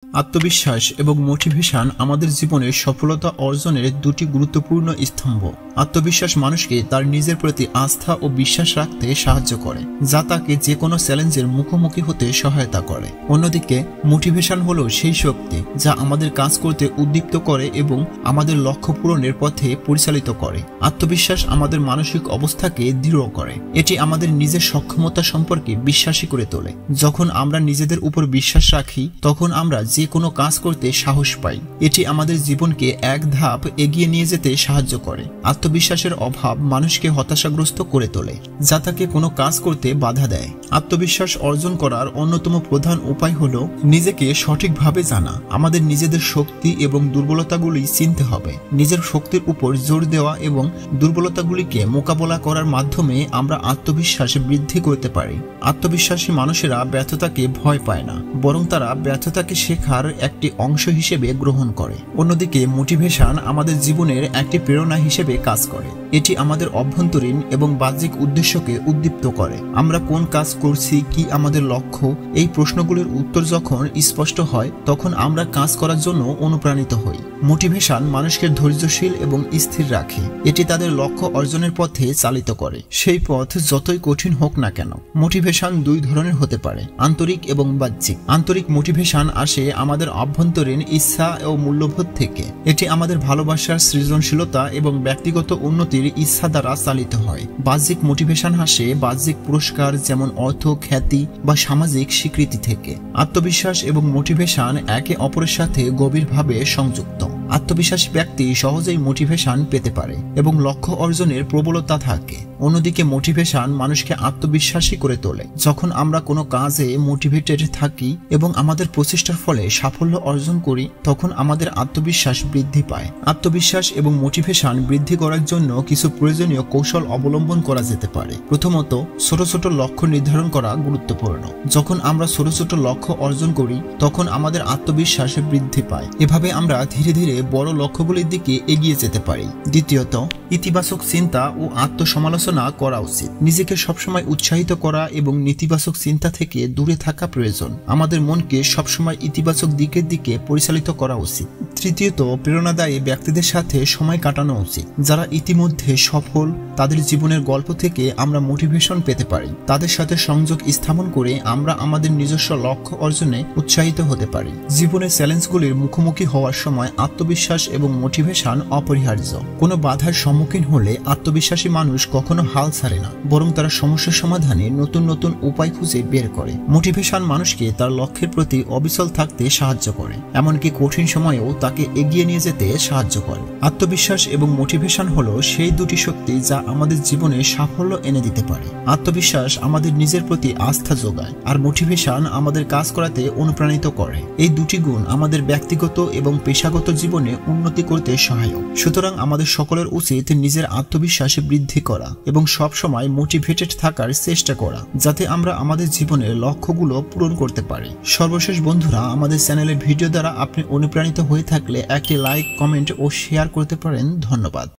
আত্মবিশ্বাস এবং মোটিভেশন আমাদের জীবনের সফলতা অর্জনের দুটি গুরুত্বপূর্ণ স্তম্ভ। আত্মবিশ্বাস মানুষকে তার নিজের প্রতি আস্থা ও বিশ্বাস রাখতে সাহায্য করে, যা তাকে যে কোনো চ্যালেঞ্জের মুখোমুখি হতে সহায়তা করে। অন্যদিকে মোটিভেশন হলো সেই শক্তি যা আমাদের কাজ করতে উদ্দীপ্ত করে এবং আমাদের লক্ষ্য পূরণের পথে পরিচালিত করে। আত্মবিশ্বাস আমাদের মানসিক অবস্থাকে দৃঢ় করে। এটি আমাদের নিজের সক্ষমতা সম্পর্কে বিশ্বাসী করে তোলে। যখন আমরা নিজেদের উপর বিশ্বাস রাখি, তখন আমরা যে কোনো কাজ করতে সাহস পাই। এটি আমাদের জীবনকে এক ধাপ এগিয়ে নিয়ে যেতে সাহায্য করে। আত্মবিশ্বাসের অভাব মানুষকে হতাশাগ্রস্ত করে তোলে, যা তাকে কোনো কাজ করতে বাধা দেয়। আত্মবিশ্বাস অর্জন করার অন্যতম প্রধান উপায় হলো নিজেকে সঠিকভাবে জানা। আমাদের নিজেদের শক্তি এবং দুর্বলতাগুলি চিনতে হবে। নিজের শক্তির উপর জোর দেওয়া এবং দুর্বলতাগুলিকে মোকাবেলা করার মাধ্যমে আমরা আত্মবিশ্বাস বৃদ্ধি করতে পারি। আত্মবিশ্বাসী মানুষেরা ব্যর্থতাকে ভয় পায় না, বরং তারা ব্যর্থতাকে শেখার একটি অংশ হিসেবে গ্রহণ করে। অন্যদিকে মোটিভেশন আমাদের জীবনের একটি প্রেরণা হিসেবে কাজ করে। এটি আমাদের অভ্যন্তরীণ এবং বাহ্যিক উদ্দেশ্যকে উদ্দীপ্ত করে। আমরা কোন কাজ করছি, কি আমাদের লক্ষ্য, এই প্রশ্নগুলির উত্তর যখন স্পষ্ট হয়, তখন আমরা কাজ করার জন্য অনুপ্রাণিত হই। মোটিভেশন মানুষকে ধৈর্যশীল এবং স্থির রাখে। এটি তাদের লক্ষ্য অর্জনের পথে চালিত করে, সেই পথ যতই কঠিন হোক না কেন। মোটিভেশন দুই ধরনের হতে পারে, আন্তরিক এবং বাহ্যিক। আন্তরিক মোটিভেশন আসে আমাদের অভ্যন্তরীণ ইচ্ছা ও মূল্যবোধ থেকে। এটি আমাদের ভালোবাসার, সৃজনশীলতা এবং ব্যক্তিগত উন্নতির ইচ্ছা দ্বারা চালিত হয়। বাহ্যিক মোটিভেশন আসে বাহ্যিক পুরস্কার, যেমন অর্থ, খ্যাতি বা সামাজিক স্বীকৃতি থেকে। আত্মবিশ্বাস এবং মোটিভেশন একে অপরের সাথে গভীরভাবে সংযুক্ত। আত্মবিশ্বাসী ব্যক্তি সহজেই মোটিভেশন পেতে পারে এবং লক্ষ্য অর্জনের প্রবলতা থাকে। অন্যদিকে মোটিভেশন মানুষকে আত্মবিশ্বাসী করে তোলে। যখন আমরা কোনো কাজে মোটিভেটেড থাকি এবং আমাদের প্রচেষ্টার ফলে সাফল্য অর্জন করি, তখন আমাদের আত্মবিশ্বাস বৃদ্ধি পায়। আত্মবিশ্বাস এবং মোটিভেশন বৃদ্ধি করার জন্য কিছু প্রয়োজনীয় কৌশল অবলম্বন করা যেতে পারে। প্রথমত, ছোট ছোট লক্ষ্য নির্ধারণ করা গুরুত্বপূর্ণ। যখন আমরা ছোট ছোট লক্ষ্য অর্জন করি, তখন আমাদের আত্মবিশ্বাস বৃদ্ধি পায়। এভাবে আমরা ধীরে ধীরে বড় লক্ষ্যগুলির দিকে এগিয়ে যেতে পারি। দ্বিতীয়ত, ইতিবাচক চিন্তা ও আত্মসমালোচনা করা উচিত। নিজেকে সবসময় উৎসাহিত করা এবং নেতিবাচক চিন্তা থেকে দূরে থাকা প্রয়োজন। আমাদের মনকে সবসময় ইতিবাচক দিকের দিকে পরিচালিত করা উচিত। তৃতীয়ত, প্রেরণাদায়ী ব্যক্তিদের সাথে সময় কাটানো উচিত, যারা ইতিমধ্যে সফল। তাদের জীবনের গল্প থেকে আমরা মোটিভেশন পেতে পারি। তাদের সাথে সংযোগ স্থাপন করে আমরা আমাদের নিজস্ব লক্ষ্য অর্জনে উৎসাহিত হতে পারি। জীবনের চ্যালেঞ্জগুলির মুখোমুখি হওয়ার সময় আত্মবিশ্বাস এবং মোটিভেশন অপরিহার্য। কোনো বাধার সম্মুখীন হলে আত্মবিশ্বাসী মানুষ কখনো হাল ছাড়ে না, বরং তারা সমস্যা সমাধানে নতুন নতুন উপায় খুঁজে বের করে। মোটিভেশন মানুষকে তার লক্ষ্যের প্রতি অবিচল থাকতে সাহায্য করে, এমনকি কঠিন সময়েও তাকে এগিয়ে নিয়ে যেতে সাহায্য করে। আত্মবিশ্বাস এবং মোটিভেশন হলো সেই দুটি শক্তি যা আমাদের জীবনে সাফল্য এনে দিতে পারে। আত্মবিশ্বাস আমাদের নিজের প্রতি আস্থা যোগায়, আর মোটিভেশন আমাদের কাজ করাতে অনুপ্রাণিত করে। এই দুটি গুণ আমাদের ব্যক্তিগত এবং পেশাগত জীবনে উন্নতি করতে সহায়ক। সুতরাং আমাদের সকলের উচিত নিজের আত্মবিশ্বাস বৃদ্ধি করা এবং সব সময় মোটিভেটেড থাকার চেষ্টা করা, যাতে আমরা আমাদের জীবনের লক্ষ্যগুলো পূরণ করতে পারি। সর্বশেষ বন্ধুরা, আমাদের চ্যানেলের ভিডিও দ্বারা আপনি অনুপ্রাণিত হয়ে থাকলে একটি লাইক, কমেন্ট ও শেয়ার করতে পারেন। ধন্যবাদ।